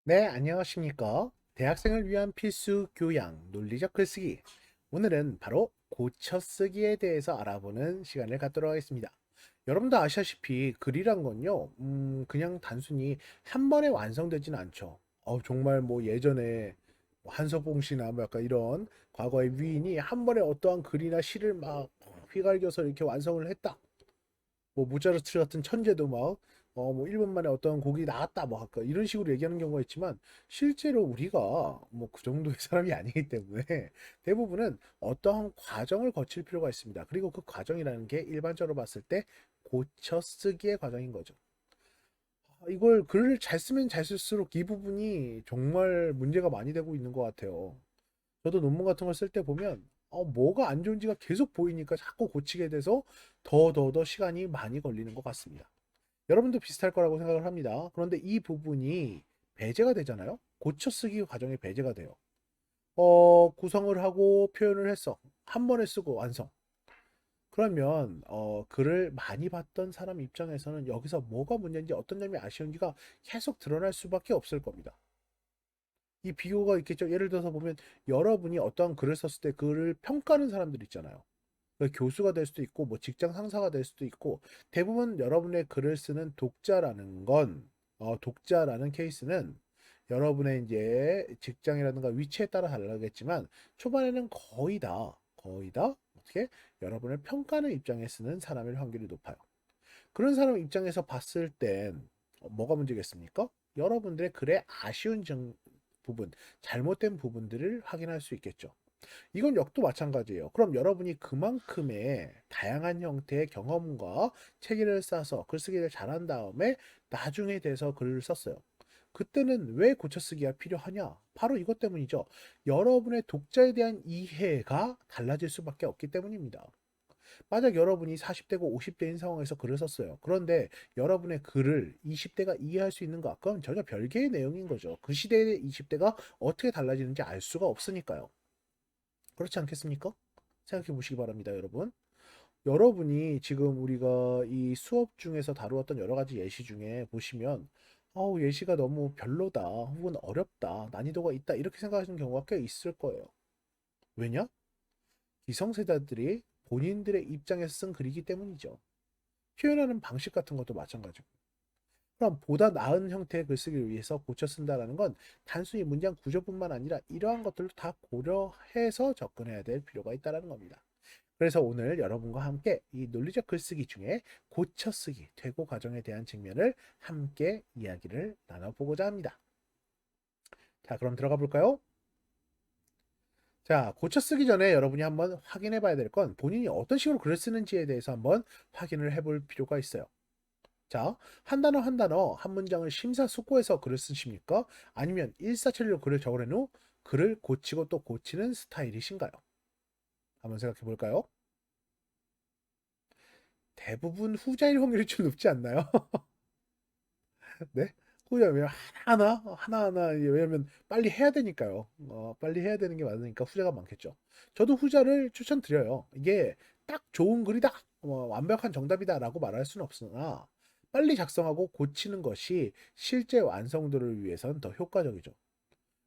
네, 안녕하십니까. 대학생을 위한 필수 교양, 논리적 글쓰기. 오늘은 바로 고쳐쓰기에 대해서 알아보는 시간을 갖도록 하겠습니다. 여러분도 아시다시피 글이란 건요, 그냥 단순히 한 번에 완성되진 않죠. 정말 뭐 예전에 뭐 한석봉 씨나 뭐 약간 이런 과거의 위인이 한 번에 어떠한 글이나 시를 막 휘갈겨서 이렇게 완성을 했다. 뭐 모차르트 같은 천재도 막 뭐 1분 만에 어떤 곡이 나왔다 뭐 할까 이런 식으로 얘기하는 경우가 있지만 실제로 우리가 뭐 그 정도의 사람이 아니기 때문에 대부분은 어떠한 과정을 거칠 필요가 있습니다. 그리고 그 과정이라는 게 일반적으로 봤을 때 고쳐 쓰기의 과정인 거죠. 이걸 글을 잘 쓰면 잘 쓸수록 이 부분이 정말 문제가 많이 되고 있는 것 같아요. 저도 논문 같은 걸 쓸 때 보면 뭐가 안 좋은지가 계속 보이니까 자꾸 고치게 돼서 더 시간이 많이 걸리는 것 같습니다. 여러분도 비슷할 거라고 생각을 합니다. 그런데 이 부분이 배제가 되잖아요. 고쳐 쓰기 과정에 배제가 돼요. 구성을 하고 표현을 했어. 한 번에 쓰고 완성. 그러면 글을 많이 봤던 사람 입장에서는 여기서 뭐가 문제인지 어떤 점이 아쉬운지가 계속 드러날 수밖에 없을 겁니다. 이 비교가 있겠죠. 예를 들어서 보면 여러분이 어떠한 글을 썼을 때 글을 평가하는 사람들 있잖아요. 그 교수가 될 수도 있고 뭐 직장 상사가 될 수도 있고 대부분 여러분의 글을 쓰는 독자라는 케이스는 여러분의 이제 직장이라든가 위치에 따라 다르겠지만 초반에는 거의 다 어떻게 여러분을 평가하는 입장에 쓰는 사람일 확률이 높아요. 그런 사람 입장에서 봤을 땐 뭐가 문제겠습니까? 여러분들의 글의 아쉬운 부분, 잘못된 부분들을 확인할 수 있겠죠. 이건 역도 마찬가지예요. 그럼 여러분이 그만큼의 다양한 형태의 경험과 체계를 쌓아서 글쓰기를 잘한 다음에 나중에 돼서 글을 썼어요. 그때는 왜 고쳐쓰기가 필요하냐? 바로 이것 때문이죠. 여러분의 독자에 대한 이해가 달라질 수밖에 없기 때문입니다. 만약 여러분이 40대고 50대인 상황에서 글을 썼어요. 그런데 여러분의 글을 20대가 이해할 수 있는가? 그건 전혀 별개의 내용인 거죠. 그 시대의 20대가 어떻게 달라지는지 알 수가 없으니까요. 그렇지 않겠습니까? 생각해 보시기 바랍니다, 여러분. 여러분이 지금 우리가 이 수업 중에서 다루었던 여러 가지 예시 중에 보시면 예시가 너무 별로다, 혹은 어렵다, 난이도가 있다, 이렇게 생각하시는 경우가 꽤 있을 거예요. 왜냐? 기성세대들이 본인들의 입장에서 쓴 글이기 때문이죠. 표현하는 방식 같은 것도 마찬가지고. 그럼 보다 나은 형태의 글쓰기를 위해서 고쳐 쓴다는 건 단순히 문장 구조뿐만 아니라 이러한 것들도 다 고려해서 접근해야 될 필요가 있다는 겁니다. 그래서 오늘 여러분과 함께 이 논리적 글쓰기 중에 고쳐쓰기, 퇴고 과정에 대한 측면을 함께 이야기를 나눠보고자 합니다. 자, 그럼 들어가 볼까요? 자, 고쳐쓰기 전에 여러분이 한번 확인해 봐야 될 건 본인이 어떤 식으로 글을 쓰는지에 대해서 한번 확인을 해볼 필요가 있어요. 자, 한 단어 한 단어, 한 문장을 심사숙고해서 글을 쓰십니까? 아니면 일사천리로 글을 적어낸 후 글을 고치고 또 고치는 스타일이신가요? 한번 생각해 볼까요? 대부분 후자일 확률이 좀 높지 않나요? 네? 후자 왜 하나하나 왜냐면 빨리 해야 되니까요. 빨리 해야 되는 게 많으니까 후자가 많겠죠. 저도 후자를 추천드려요. 이게 딱 좋은 글이다, 완벽한 정답이다라고 말할 수는 없으나 빨리 작성하고 고치는 것이 실제 완성도를 위해서는 더 효과적이죠.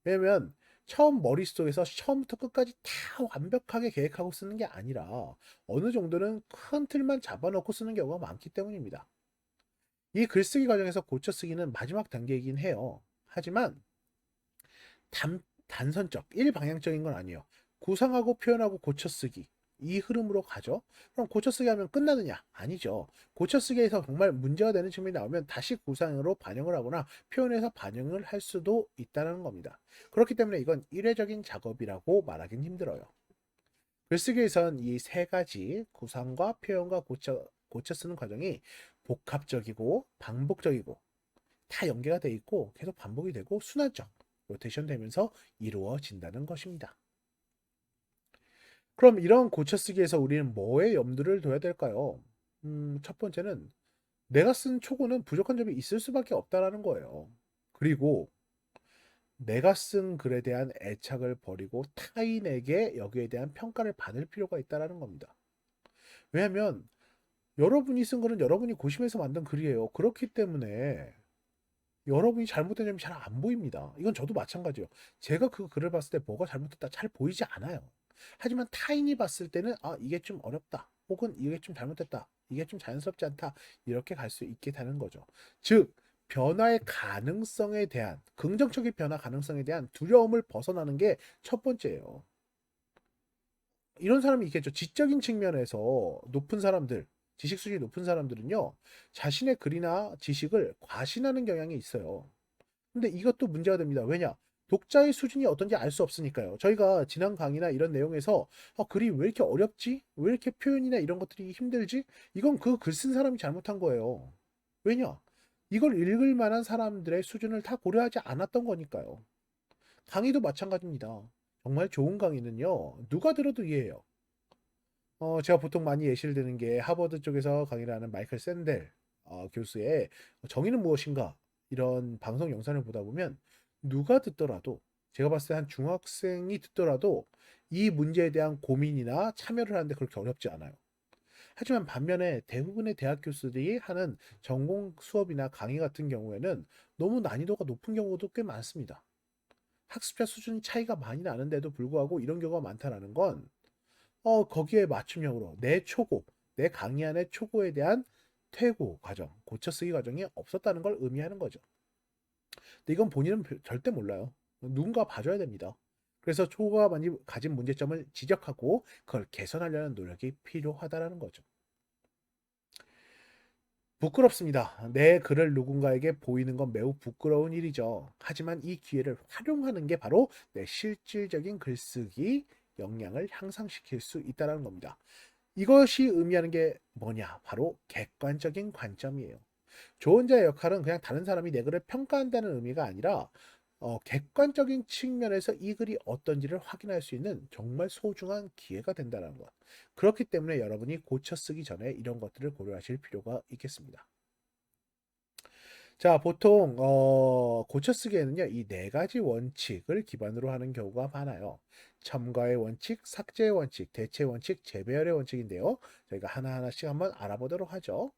왜냐면 처음 머릿속에서 처음부터 끝까지 다 완벽하게 계획하고 쓰는 게 아니라 어느 정도는 큰 틀만 잡아놓고 쓰는 경우가 많기 때문입니다. 이 글쓰기 과정에서 고쳐쓰기는 마지막 단계이긴 해요. 하지만 단선적, 일방향적인 건 아니에요. 구상하고 표현하고 고쳐쓰기. 이 흐름으로 가죠. 그럼 고쳐쓰기 하면 끝나느냐? 아니죠. 고쳐쓰기에서 정말 문제가 되는 측면이 나오면 다시 구상으로 반영을 하거나 표현해서 반영을 할 수도 있다는 겁니다. 그렇기 때문에 이건 일회적인 작업이라고 말하긴 힘들어요. 글쓰기에선 이 세 가지 구상과 표현과 고쳐 쓰는 과정이 복합적이고 반복적이고 다 연계가 돼 있고 계속 반복이 되고 순환적 로테이션 되면서 이루어진다는 것입니다. 그럼 이런 고쳐쓰기에서 우리는 뭐에 염두를 둬야 될까요? 첫 번째는 내가 쓴 초고는 부족한 점이 있을 수밖에 없다라는 거예요. 그리고 내가 쓴 글에 대한 애착을 버리고 타인에게 여기에 대한 평가를 받을 필요가 있다라는 겁니다. 왜냐하면 여러분이 쓴 글은 여러분이 고심해서 만든 글이에요. 그렇기 때문에 여러분이 잘못된 점이 잘 안 보입니다. 이건 저도 마찬가지예요. 제가 그 글을 봤을 때 뭐가 잘못됐다 잘 보이지 않아요. 하지만 타인이 봤을 때는 아, 이게 좀 어렵다. 혹은 이게 좀 잘못됐다. 이게 좀 자연스럽지 않다. 이렇게 갈 수 있게 되는 거죠. 즉, 변화의 가능성에 대한, 긍정적인 변화 가능성에 대한 두려움을 벗어나는 게 첫 번째예요. 이런 사람이 있겠죠. 지적인 측면에서 높은 사람들, 지식 수준이 높은 사람들은요, 자신의 글이나 지식을 과신하는 경향이 있어요. 근데 이것도 문제가 됩니다. 왜냐? 독자의 수준이 어떤지 알 수 없으니까요. 저희가 지난 강의나 이런 내용에서 글이 왜 이렇게 어렵지? 왜 이렇게 표현이나 이런 것들이 힘들지? 이건 그 글 쓴 사람이 잘못한 거예요. 왜냐? 이걸 읽을 만한 사람들의 수준을 다 고려하지 않았던 거니까요. 강의도 마찬가지입니다. 정말 좋은 강의는요, 누가 들어도 이해해요. 제가 보통 많이 예시를 드는 게 하버드 쪽에서 강의를 하는 마이클 샌델 교수의 정의는 무엇인가 이런 방송 영상을 보다 보면 누가 듣더라도 제가 봤을 때 한 중학생이 듣더라도 이 문제에 대한 고민이나 참여를 하는데 그렇게 어렵지 않아요. 하지만 반면에 대부분의 대학 교수들이 하는 전공 수업이나 강의 같은 경우에는 너무 난이도가 높은 경우도 꽤 많습니다. 학습자 수준 차이가 많이 나는데도 불구하고 이런 경우가 많다라는 건 거기에 맞춤형으로 내 초고, 내 강의 안의 초고에 대한 퇴고 과정, 고쳐쓰기 과정이 없었다는 걸 의미하는 거죠. 근데 이건 본인은 절대 몰라요. 누군가 봐줘야 됩니다. 그래서 초고가 많이 가진 문제점을 지적하고 그걸 개선하려는 노력이 필요하다라는 거죠. 부끄럽습니다. 내 글을 누군가에게 보이는 건 매우 부끄러운 일이죠. 하지만 이 기회를 활용하는 게 바로 내 실질적인 글쓰기 역량을 향상시킬 수 있다는 겁니다. 이것이 의미하는 게 뭐냐? 바로 객관적인 관점이에요. 조언자의 역할은 그냥 다른 사람이 내 글을 평가한다는 의미가 아니라 객관적인 측면에서 이 글이 어떤지를 확인할 수 있는 정말 소중한 기회가 된다는 것. 그렇기 때문에 여러분이 고쳐 쓰기 전에 이런 것들을 고려하실 필요가 있겠습니다. 자, 보통 고쳐 쓰기에는요, 이 네 가지 원칙을 기반으로 하는 경우가 많아요. 첨가의 원칙, 삭제의 원칙, 대체 원칙, 재배열의 원칙인데요. 저희가 하나하나씩 한번 알아보도록 하죠.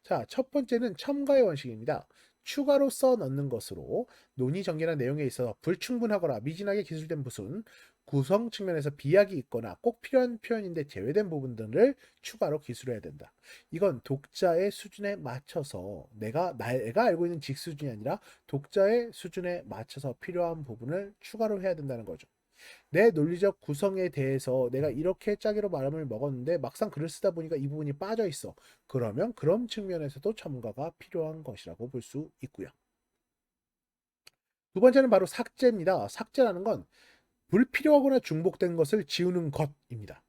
자, 첫 번째는 첨가의 원칙입니다. 추가로 써 넣는 것으로 논의 전개나 내용에 있어서 불충분하거나 미진하게 기술된 부분, 구성 측면에서 비약이 있거나 꼭 필요한 표현인데 제외된 부분들을 추가로 기술해야 된다. 이건 독자의 수준에 맞춰서 내가 알고 있는 직 수준이 아니라 독자의 수준에 맞춰서 필요한 부분을 추가로 해야 된다는 거죠. 내 논리적 구성에 대해서 내가 이렇게 짜기로 마음을 먹었는데 막상 글을 쓰다 보니까 이 부분이 빠져 있어. 그러면 그런 측면에서도 첨가가 필요한 것이라고 볼 수 있고요. 두 번째는 바로 삭제입니다. 삭제라는 건 불필요하거나 중복된 것을 지우는 것입니다.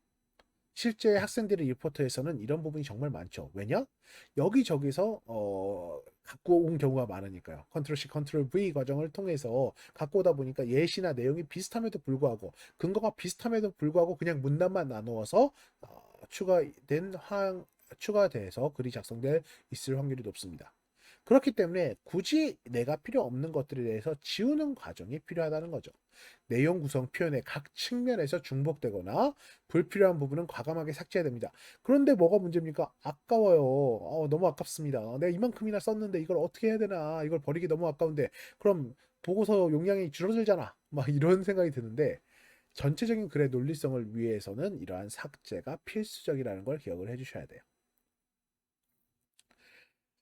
실제 학생들의 리포트에서는 이런 부분이 정말 많죠. 왜냐? 여기저기서 갖고 온 경우가 많으니까요. 컨트롤 C, 컨트롤 V 과정을 통해서 갖고 오다 보니까 예시나 내용이 비슷함에도 불구하고 근거가 비슷함에도 불구하고 그냥 문단만 나누어서 추가돼서 글이 작성될 있을 확률이 높습니다. 그렇기 때문에 굳이 내가 필요 없는 것들에 대해서 지우는 과정이 필요하다는 거죠. 내용 구성 표현의 각 측면에서 중복되거나 불필요한 부분은 과감하게 삭제해야 됩니다. 그런데 뭐가 문제입니까? 아까워요. 너무 아깝습니다. 내가 이만큼이나 썼는데 이걸 어떻게 해야 되나? 이걸 버리기 너무 아까운데 그럼 보고서 용량이 줄어들잖아. 막 이런 생각이 드는데 전체적인 글의 논리성을 위해서는 이러한 삭제가 필수적이라는 걸 기억을 해주셔야 돼요.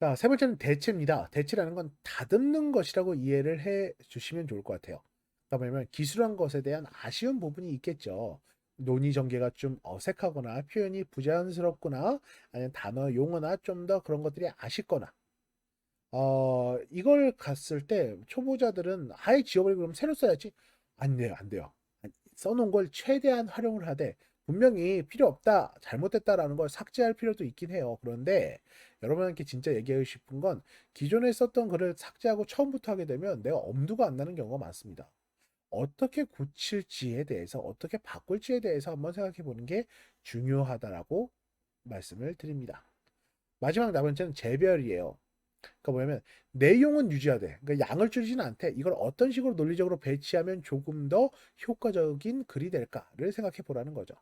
자, 세 번째는 대체입니다. 대체라는 건 다듬는 것이라고 이해를 해 주시면 좋을 것 같아요. 그러니까 뭐냐면 기술한 것에 대한 아쉬운 부분이 있겠죠. 논의 전개가 좀 어색하거나 표현이 부자연스럽거나 아니면 단어 용어나 좀 더 그런 것들이 아쉽거나 이걸 갔을 때 초보자들은 아예 지워버리고 그럼 새로 써야지. 안 돼요, 안 돼요. 써놓은 걸 최대한 활용을 하되 분명히 필요 없다, 잘못됐다라는 걸 삭제할 필요도 있긴 해요. 그런데 여러분께 진짜 얘기하고 싶은 건 기존에 썼던 글을 삭제하고 처음부터 하게 되면 내가 엄두가 안 나는 경우가 많습니다. 어떻게 고칠지에 대해서, 어떻게 바꿀지에 대해서 한번 생각해 보는 게 중요하다라고 말씀을 드립니다. 마지막 네 번째는 재별이에요. 그러니까 뭐냐면 내용은 유지하되 그러니까 양을 줄이지는 않되 이걸 어떤 식으로 논리적으로 배치하면 조금 더 효과적인 글이 될까를 생각해 보라는 거죠.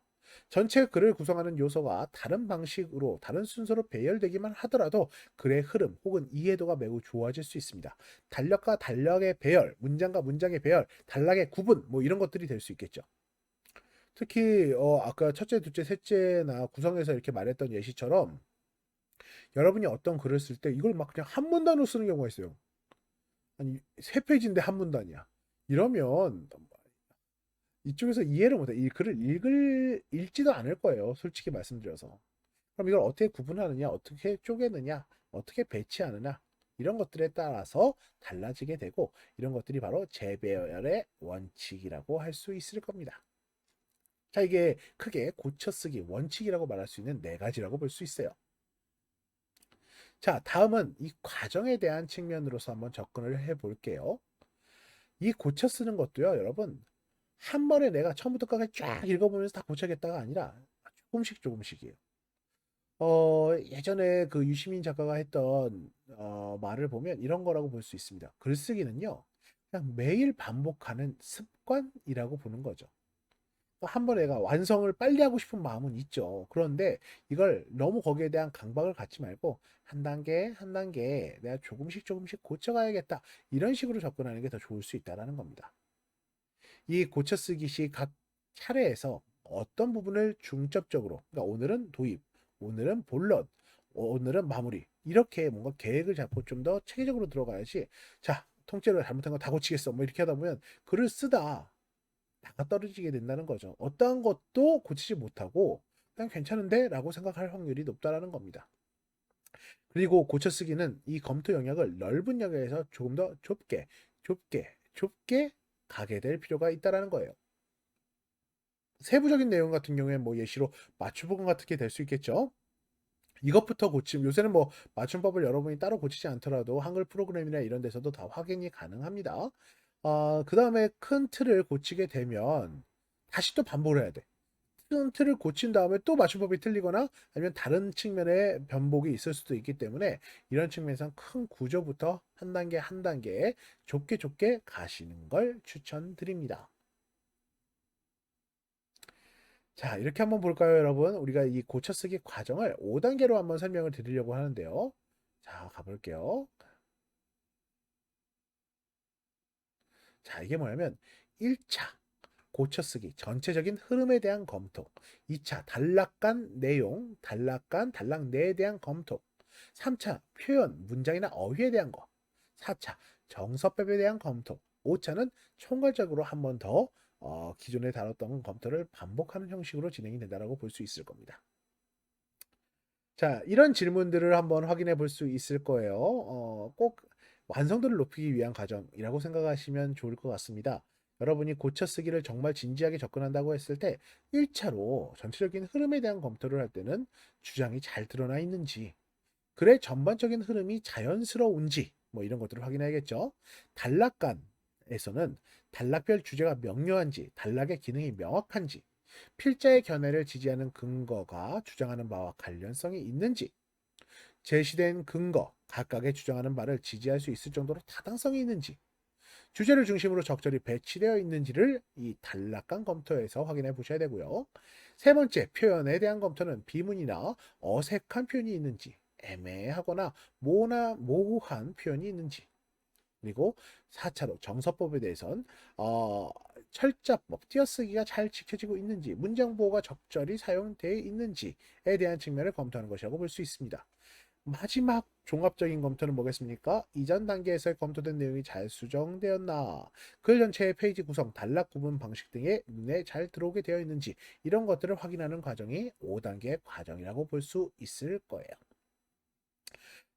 전체 글을 구성하는 요소가 다른 방식으로 다른 순서로 배열되기만 하더라도 글의 흐름 혹은 이해도가 매우 좋아질 수 있습니다. 단락과 단락의 배열, 문장과 문장의 배열, 단락의 구분 뭐 이런 것들이 될 수 있겠죠. 특히 아까 첫째, 둘째, 셋째나 구성해서 이렇게 말했던 예시처럼 여러분이 어떤 글을 쓸 때 이걸 막 그냥 한 문단으로 쓰는 경우가 있어요. 아니 세 페이지인데 한 문단이야. 이러면 이쪽에서 이해를 못해. 이 글을 읽지도 않을 거예요. 솔직히 말씀드려서. 그럼 이걸 어떻게 구분하느냐, 어떻게 쪼개느냐, 어떻게 배치하느냐 이런 것들에 따라서 달라지게 되고 이런 것들이 바로 재배열의 원칙이라고 할 수 있을 겁니다. 자, 이게 크게 고쳐쓰기 원칙이라고 말할 수 있는 네 가지라고 볼 수 있어요. 자, 다음은 이 과정에 대한 측면으로서 한번 접근을 해 볼게요. 이 고쳐 쓰는 것도요, 여러분, 한 번에 내가 처음부터 끝까지 쫙 읽어보면서 다 고쳐야겠다가 아니라 조금씩 조금씩이에요. 예전에 그 유시민 작가가 했던 말을 보면 이런 거라고 볼 수 있습니다. 글쓰기는요, 그냥 매일 반복하는 습관이라고 보는 거죠. 한 번에 내가 완성을 빨리 하고 싶은 마음은 있죠. 그런데 이걸 너무 거기에 대한 강박을 갖지 말고 한 단계 한 단계 내가 조금씩 조금씩 고쳐가야겠다. 이런 식으로 접근하는 게 더 좋을 수 있다는 겁니다. 이 고쳐쓰기 시 각 차례에서 어떤 부분을 중점적으로, 그러니까 오늘은 도입, 오늘은 본론, 오늘은 마무리, 이렇게 뭔가 계획을 잡고 좀 더 체계적으로 들어가야지. 자, 통째로 잘못한 거 다 고치겠어. 뭐 이렇게 하다 보면 글을 쓰다 나가 떨어지게 된다는 거죠. 어떠한 것도 고치지 못하고 그냥 괜찮은데 라고 생각할 확률이 높다라는 겁니다. 그리고 고쳐쓰기는 이 검토 영역을 넓은 영역에서 조금 더 좁게 가게 될 필요가 있다라는 거예요. 세부적인 내용 같은 경우에 뭐 예시로 맞춤법 같은 게 될 수 있겠죠. 이것부터 고침, 요새는 뭐 맞춤법을 여러분이 따로 고치지 않더라도 한글 프로그램이나 이런 데서도 다 확인이 가능합니다. 그 다음에 큰 틀을 고치게 되면 다시 또 반복을 해야 돼. 큰 틀을 고친 다음에 또 맞춤법이 틀리거나 아니면 다른 측면의 변복이 있을 수도 있기 때문에 이런 측면에서 큰 구조부터 한 단계 한 단계 좁게 가시는 걸 추천드립니다. 자, 이렇게 한번 볼까요, 여러분? 우리가 이 고쳐쓰기 과정을 5단계로 한번 설명을 드리려고 하는데요. 자, 가볼게요. 자, 이게 뭐냐면 1차 고쳐쓰기 전체적인 흐름에 대한 검토, 2차 단락간 내용, 단락 내에 대한 검토, 3차 표현, 문장이나 어휘에 대한 거, 4차 정서법에 대한 검토, 5차는 총괄적으로 한 번 더 기존에 다뤘던 검토를 반복하는 형식으로 진행이 된다고 볼 수 있을 겁니다. 자, 이런 질문들을 한번 확인해 볼 수 있을 거예요. 꼭 완성도를 높이기 위한 과정이라고 생각하시면 좋을 것 같습니다. 여러분이 고쳐쓰기를 정말 진지하게 접근한다고 했을 때 1차로 전체적인 흐름에 대한 검토를 할 때는 주장이 잘 드러나 있는지, 글의 전반적인 흐름이 자연스러운지 뭐 이런 것들을 확인해야겠죠. 단락간에서는 단락별 주제가 명료한지, 단락의 기능이 명확한지, 필자의 견해를 지지하는 근거가 주장하는 바와 관련성이 있는지, 제시된 근거, 각각의 주장하는 바를 지지할 수 있을 정도로 타당성이 있는지, 주제를 중심으로 적절히 배치되어 있는지를 이 단락간 검토에서 확인해 보셔야 되고요. 세 번째, 표현에 대한 검토는 비문이나 어색한 표현이 있는지, 애매하거나 모호한 표현이 있는지, 그리고 4차로 정서법에 대해선 철자법, 띄어쓰기가 잘 지켜지고 있는지, 문장 보호가 적절히 사용되어 있는지에 대한 측면을 검토하는 것이라고 볼 수 있습니다. 마지막 종합적인 검토는 뭐겠습니까? 이전 단계에서 검토된 내용이 잘 수정되었나, 글 전체의 페이지 구성, 단락 구분 방식 등에 눈에 잘 들어오게 되어 있는지 이런 것들을 확인하는 과정이 5단계 과정이라고 볼 수 있을 거예요.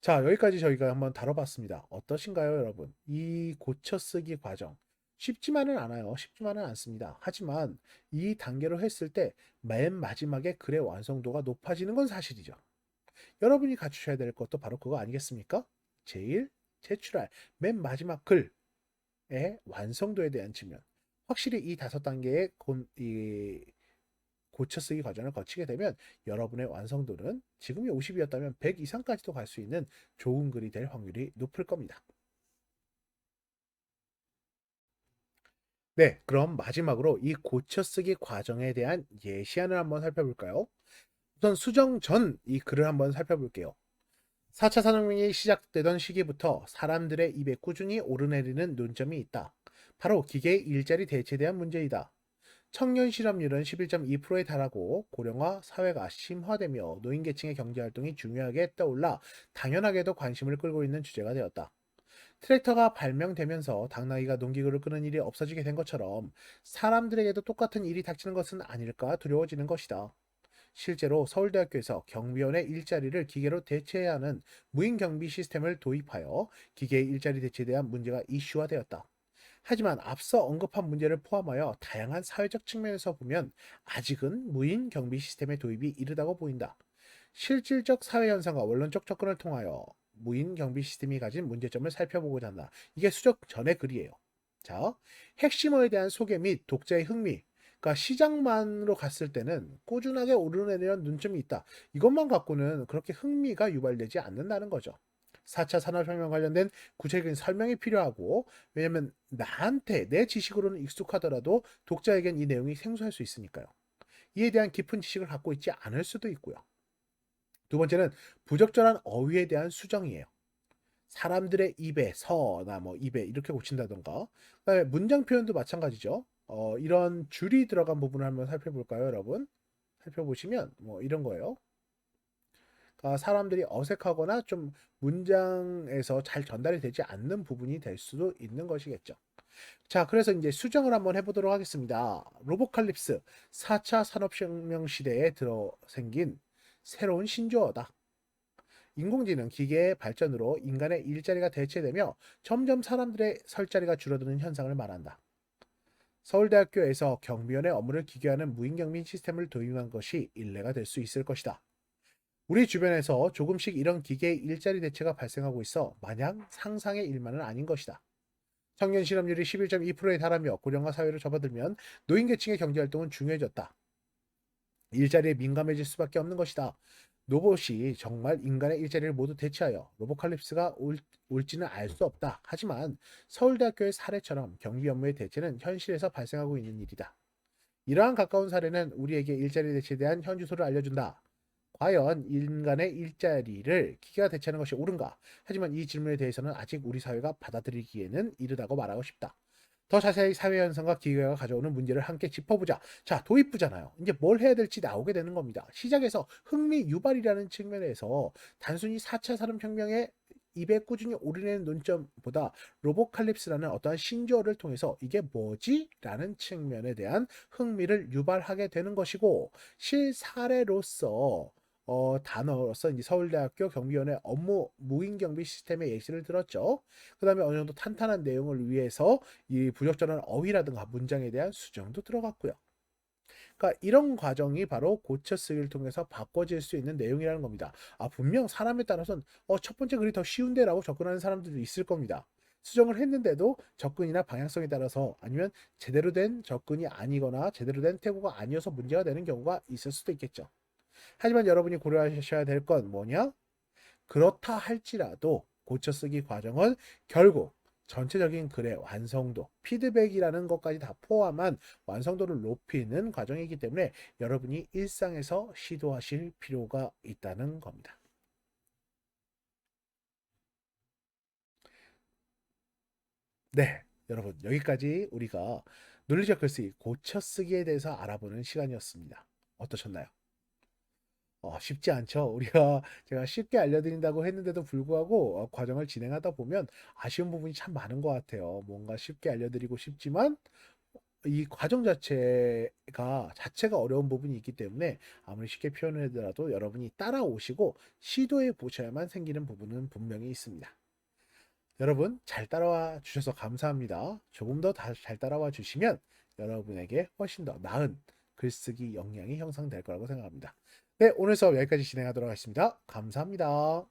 자, 여기까지 저희가 한번 다뤄봤습니다. 어떠신가요, 여러분? 이 고쳐쓰기 과정. 쉽지만은 않아요. 쉽지만은 않습니다. 하지만 이 단계로 했을 때 맨 마지막에 글의 완성도가 높아지는 건 사실이죠. 여러분이 갖추셔야 될 것도 바로 그거 아니겠습니까? 제일 제출할 맨 마지막 글의 완성도에 대한 측면. 확실히 이 5단계의 이 고쳐쓰기 과정을 거치게 되면 여러분의 완성도는 지금이 50이었다면 100 이상까지도 갈 수 있는 좋은 글이 될 확률이 높을 겁니다. 네, 그럼 마지막으로 이 고쳐쓰기 과정에 대한 예시안을 한번 살펴볼까요? 우선 수정 전 이 글을 한번 살펴볼게요. 4차 산업혁명이 시작되던 시기부터 사람들의 입에 꾸준히 오르내리는 논점이 있다. 바로 기계의 일자리 대체에 대한 문제이다. 청년 실업률은 11.2%에 달하고 고령화 사회가 심화되며 노인 계층의 경제활동이 중요하게 떠올라 당연하게도 관심을 끌고 있는 주제가 되었다. 트랙터가 발명되면서 당나귀가 농기구를 끄는 일이 없어지게 된 것처럼 사람들에게도 똑같은 일이 닥치는 것은 아닐까 두려워지는 것이다. 실제로 서울대학교에서 경비원의 일자리를 기계로 대체해야 하는 무인 경비 시스템을 도입하여 기계의 일자리 대체에 대한 문제가 이슈화되었다. 하지만 앞서 언급한 문제를 포함하여 다양한 사회적 측면에서 보면 아직은 무인 경비 시스템의 도입이 이르다고 보인다. 실질적 사회 현상과 원론적 접근을 통하여 무인 경비 시스템이 가진 문제점을 살펴보고자 한다. 이게 수정 전의 글이에요. 자, 핵심어에 대한 소개 및 독자의 흥미. 그러니까 시장만으로 갔을 때는 꾸준하게 오르내리는 눈점이 있다. 이것만 갖고는 그렇게 흥미가 유발되지 않는다는 거죠. 4차 산업혁명 관련된 구체적인 설명이 필요하고, 왜냐면 나한테 내 지식으로는 익숙하더라도 독자에겐 이 내용이 생소할 수 있으니까요. 이에 대한 깊은 지식을 갖고 있지 않을 수도 있고요. 두 번째는 부적절한 어휘에 대한 수정이에요. 사람들의 입에 서나 뭐 입에 이렇게 고친다던가. 그다음에 문장 표현도 마찬가지죠. 이런 줄이 들어간 부분을 한번 살펴볼까요, 여러분? 살펴보시면 뭐 이런 거예요. 그러니까 사람들이 어색하거나 좀 문장에서 잘 전달이 되지 않는 부분이 될 수도 있는 것이겠죠. 자, 그래서 이제 수정을 한번 해보도록 하겠습니다. 로보칼립스 4차 산업혁명 시대에 들어 생긴 새로운 신조어다. 인공지능 기계의 발전으로 인간의 일자리가 대체되며 점점 사람들의 설 자리가 줄어드는 현상을 말한다. 서울대학교에서 경비원의 업무를 기계화하는 무인경비 시스템을 도입한 것이 일례가 될 수 있을 것이다. 우리 주변에서 조금씩 이런 기계의 일자리 대체가 발생하고 있어 마냥 상상의 일만은 아닌 것이다. 청년 실업률이 11.2%에 달하며 고령화 사회로 접어들면 노인 계층의 경제활동은 중요해졌다. 일자리에 민감해질 수밖에 없는 것이다. 로봇이 정말 인간의 일자리를 모두 대체하여 로보칼립스가 올지는 알 수 없다. 하지만 서울대학교의 사례처럼 경비 업무의 대체는 현실에서 발생하고 있는 일이다. 이러한 가까운 사례는 우리에게 일자리 대체에 대한 현주소를 알려준다. 과연 인간의 일자리를 기계가 대체하는 것이 옳은가? 하지만 이 질문에 대해서는 아직 우리 사회가 받아들이기에는 이르다고 말하고 싶다. 더 자세히 사회 현상과 기계가 가져오는 문제를 함께 짚어보자. 자, 도입부잖아요. 이제 뭘 해야 될지 나오게 되는 겁니다. 시작에서 흥미 유발이라는 측면에서 단순히 4차 산업혁명의 입에 꾸준히 오르내는 논점보다 로보칼립스라는 어떠한 신조어를 통해서 이게 뭐지? 라는 측면에 대한 흥미를 유발하게 되는 것이고, 실사례로서 단어로서 이제 서울대학교 경비원의 업무 무인 경비 시스템의 예시를 들었죠. 그다음에 어느 정도 탄탄한 내용을 위해서 이 부적절한 어휘라든가 문장에 대한 수정도 들어갔고요. 그러니까 이런 과정이 바로 고쳐쓰기를 통해서 바꿔질 수 있는 내용이라는 겁니다. 아, 분명 사람에 따라서는 첫 번째 글이 더 쉬운데라고 접근하는 사람들도 있을 겁니다. 수정을 했는데도 접근이나 방향성에 따라서 아니면 제대로 된 접근이 아니거나 제대로 된 태고가 아니어서 문제가 되는 경우가 있을 수도 있겠죠. 하지만 여러분이 고려하셔야 될 건 뭐냐? 그렇다 할지라도 고쳐쓰기 과정은 결국 전체적인 글의 완성도, 피드백이라는 것까지 다 포함한 완성도를 높이는 과정이기 때문에 여러분이 일상에서 시도하실 필요가 있다는 겁니다. 네, 여러분 여기까지 우리가 논리적 글쓰기, 고쳐쓰기에 대해서 알아보는 시간이었습니다. 어떠셨나요? 쉽지 않죠. 우리가 제가 쉽게 알려드린다고 했는데도 불구하고 과정을 진행하다 보면 아쉬운 부분이 참 많은 것 같아요. 뭔가 쉽게 알려드리고 싶지만 이 과정 자체가 어려운 부분이 있기 때문에 아무리 쉽게 표현을 하더라도 여러분이 따라오시고 시도해 보셔야만 생기는 부분은 분명히 있습니다. 여러분 잘 따라와 주셔서 감사합니다. 조금 더 잘 따라와 주시면 여러분에게 훨씬 더 나은 글쓰기 역량이 형성될 거라고 생각합니다. 네, 오늘 수업 여기까지 진행하도록 하겠습니다. 감사합니다.